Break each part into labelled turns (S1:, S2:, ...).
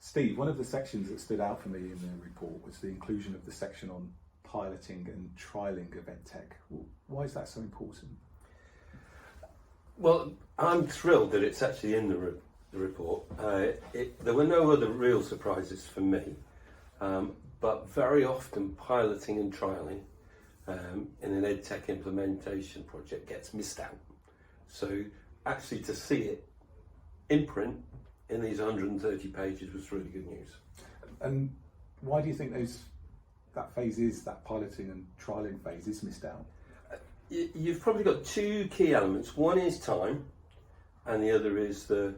S1: Steve, one of the sections that stood out for me in the report was the inclusion of the section on piloting and trialling of EdTech. Why is that so important?
S2: Well, I'm thrilled that it's actually in the report. There were no other real surprises for me, but very often piloting and trialling in an EdTech implementation project gets missed out. So actually to see it in print in these 130 pages was really good news.
S1: And why do you think that piloting and trialling phase is missed out?
S2: You've probably got two key elements. One is time, and the other is the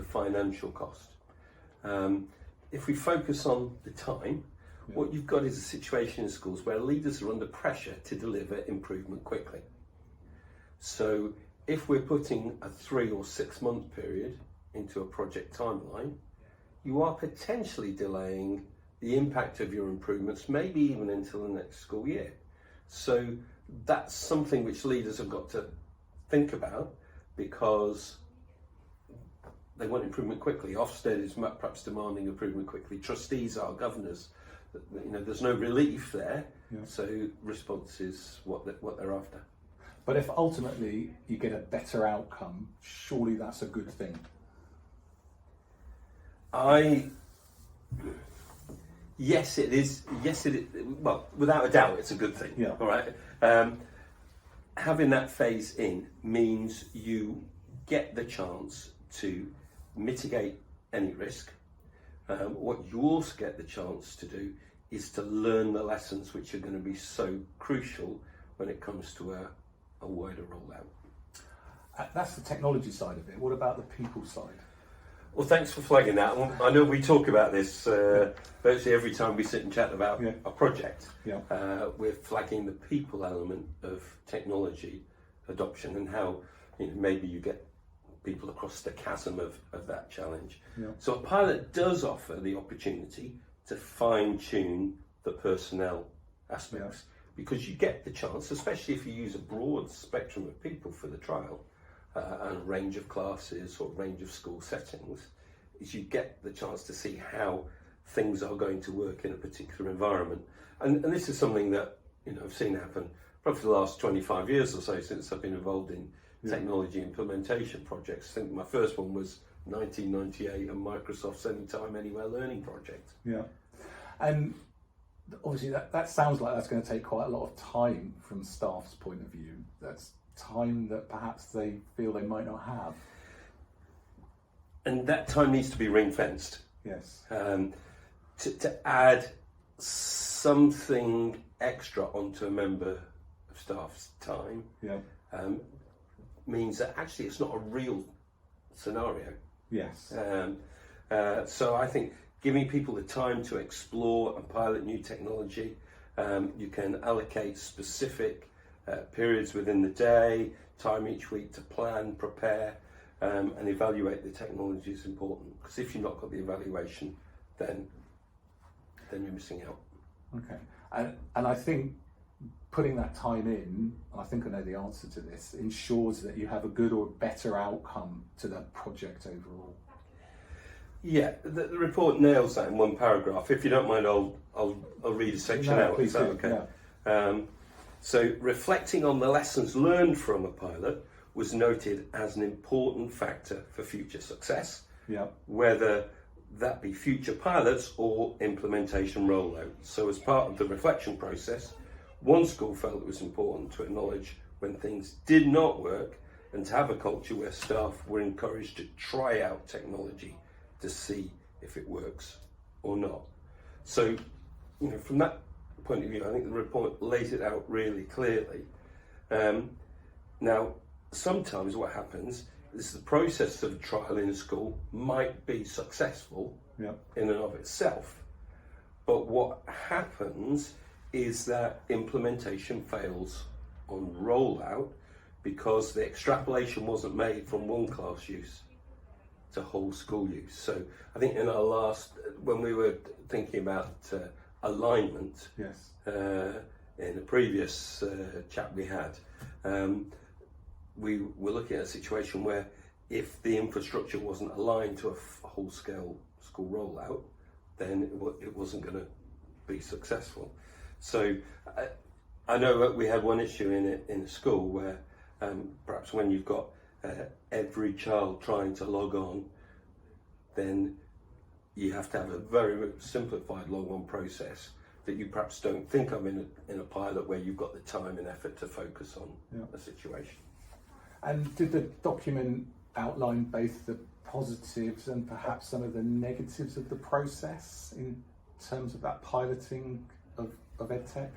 S2: financial cost. If we focus on the time, what you've got is a situation in schools where leaders are under pressure to deliver improvement quickly. So if we're putting a 3 or 6 month period into a project timeline, you are potentially delaying the impact of your improvements, maybe even until the next school year. So that's something which leaders have got to think about, because they want improvement quickly. Ofsted is perhaps demanding improvement quickly. Trustees are, governors. There's no relief there. So response is what they're after.
S1: But if ultimately you get a better outcome, surely that's a good thing.
S2: Yes, it is. Yes, it is. Well, without a doubt, it's a good thing.
S1: Yeah.
S2: All right. Having that phase in means you get the chance to mitigate any risk. What you also get the chance to do is to learn the lessons which are going to be so crucial when it comes to a wider rollout.
S1: That's the technology side of it. What about the people side?
S2: Well, thanks for flagging that. I know we talk about this virtually every time we sit and chat about a project. We're flagging the people element of technology adoption and how maybe you get people across the chasm of that challenge. So a pilot does offer the opportunity to fine-tune the personnel aspects, because you get the chance, especially if you use a broad spectrum of people for the trial, and a range of classes or range of school settings, is you get the chance to see how things are going to work in a particular environment. And this is something that I've seen happen probably for the last 25 years or so since I've been involved in technology implementation projects. I think my first one was 1998 and Microsoft's Anytime Anywhere Learning project.
S1: And obviously that sounds like that's going to take quite a lot of time from staff's point of view. That's time that perhaps they feel they might not have.
S2: And that time needs to be ring-fenced.
S1: Yes.
S2: To add something extra onto a member of staff's time means that actually it's not a real scenario.
S1: Yes.
S2: So I think giving people the time to explore and pilot new technology, you can allocate specific periods within the day, time each week to plan, prepare, and evaluate the technology is important. Because if you've not got the evaluation, then you're missing out.
S1: Okay. And I think putting that time in, and I think I know the answer to this, ensures that you have a good or better outcome to the project overall.
S2: Yeah, the report nails that in one paragraph. If you don't mind, I'll read a section out.
S1: Please
S2: is that
S1: do,
S2: okay? So reflecting on the lessons learned from a pilot was noted as an important factor for future success, whether that be future pilots or implementation rollout. So as part of the reflection process, one school felt it was important to acknowledge when things did not work and to have a culture where staff were encouraged to try out technology to see if it works or not. So, from that point of view, I think the report lays it out really clearly. Now, sometimes what happens is the process of a trial in a school might be successful in and of itself, but what happens is that implementation fails on rollout because the extrapolation wasn't made from one class use to whole school use. So I think in our last, when we were thinking about alignment, in a previous chat we had, we were looking at a situation where if the infrastructure wasn't aligned to a whole-scale school rollout, then it wasn't going to be successful. So I know that we had one issue in a school where perhaps when you've got every child trying to log on, then you have to have a very simplified log on process that you perhaps don't think of in a pilot where you've got the time and effort to focus on a situation.
S1: And did the document outline both the positives and perhaps some of the negatives of the process in terms of that piloting of EdTech?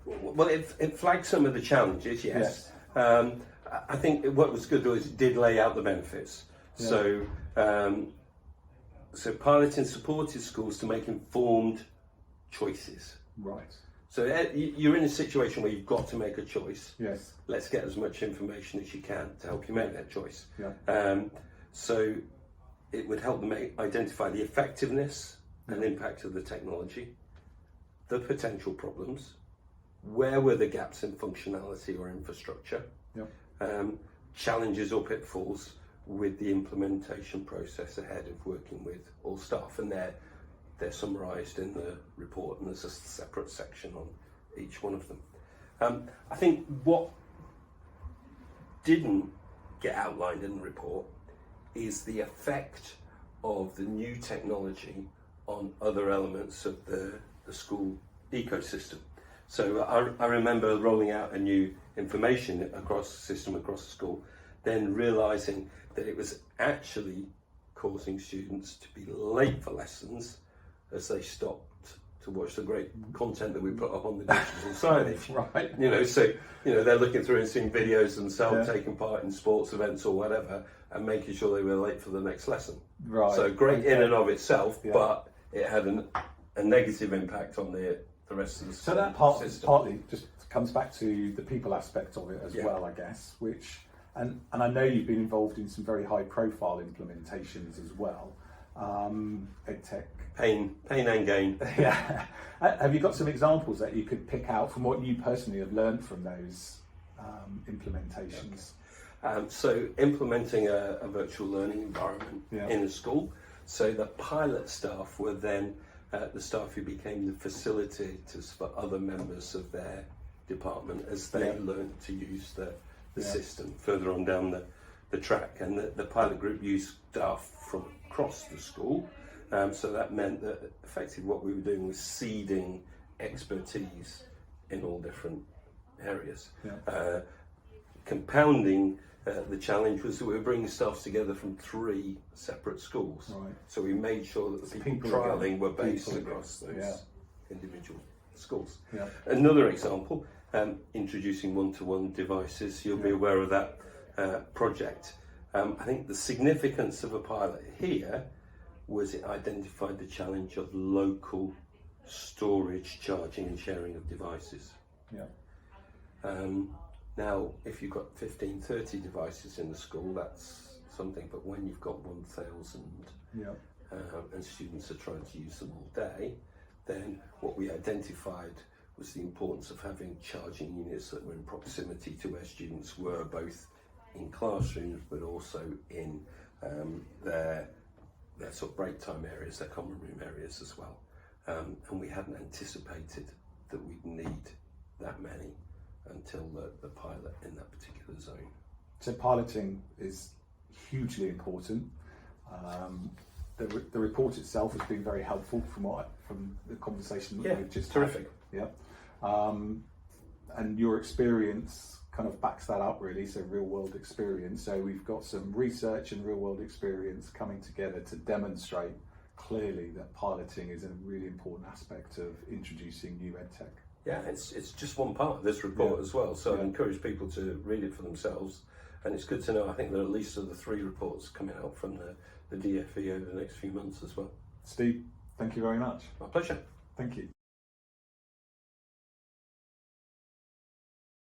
S2: Well, it flagged some of the challenges, yes. I think what was good was it did lay out the benefits. Yeah. So piloting supported schools to make informed choices.
S1: Right.
S2: So you're in a situation where you've got to make a choice.
S1: Yes.
S2: Let's get as much information as you can to help you make that choice.
S1: Yeah.
S2: So it would help them identify the effectiveness and impact of the technology, the potential problems, where were the gaps in functionality or infrastructure, challenges or pitfalls with the implementation process ahead of working with all staff, and they're summarised in the report, and there's a separate section on each one of them. I think what didn't get outlined in the report is the effect of the new technology on other elements of the school ecosystem. So I remember rolling out a new information system across the school, then realising that it was actually causing students to be late for lessons as they stopped to watch the great content that we put up on the digital signage.
S1: Right.
S2: So they're looking through and seeing videos themselves taking part in sports events or whatever, and making sure they were late for the next lesson.
S1: Right.
S2: So great in and of itself, but it had a negative impact on the rest of the system.
S1: So that partly just comes back to the people aspect of it as well, I guess, which, and I know you've been involved in some very high profile implementations as well. EdTech.
S2: Pain and gain.
S1: Yeah. Have you got some examples that you could pick out from what you personally have learned from those implementations?
S2: So implementing a virtual learning environment in a school. So the pilot staff were then the staff who became the facilitators for other members of their department as they learned to use the system further on down the track. And the pilot group used staff from across the school. So that meant that effectively what we were doing was seeding expertise in all different areas. Compounding the challenge was that we were bringing staff together from 3 separate schools.
S1: Right.
S2: So we made sure that the people trialling were based across those individual schools.
S1: Yeah.
S2: Another example, introducing one-to-one devices. You'll be aware of that project. I think the significance of a pilot here was it identified the challenge of local storage, charging and sharing of devices. Now, if you've got 15, 30 devices in the school, that's something, but when you've got 1,000 and students are trying to use them all day, then what we identified was the importance of having charging units that were in proximity to where students were, both in classrooms but also in their sort of break time areas, their common room areas as well. And we hadn't anticipated that we'd need that many until the pilot in that particular zone.
S1: So piloting is hugely important. The report itself has been very helpful from the conversation that we've just
S2: terrific.
S1: had. And your experience kind of backs that up really, so real world experience. So we've got some research and real world experience coming together to demonstrate clearly that piloting is a really important aspect of introducing new EdTech.
S2: Yeah, it's just one part of this report as well, so I encourage people to read it for themselves, and it's good to know. I think there are at least the 3 reports coming out from the DFE over the next few months as well.
S1: Steve, thank you very much.
S2: My pleasure.
S1: Thank you.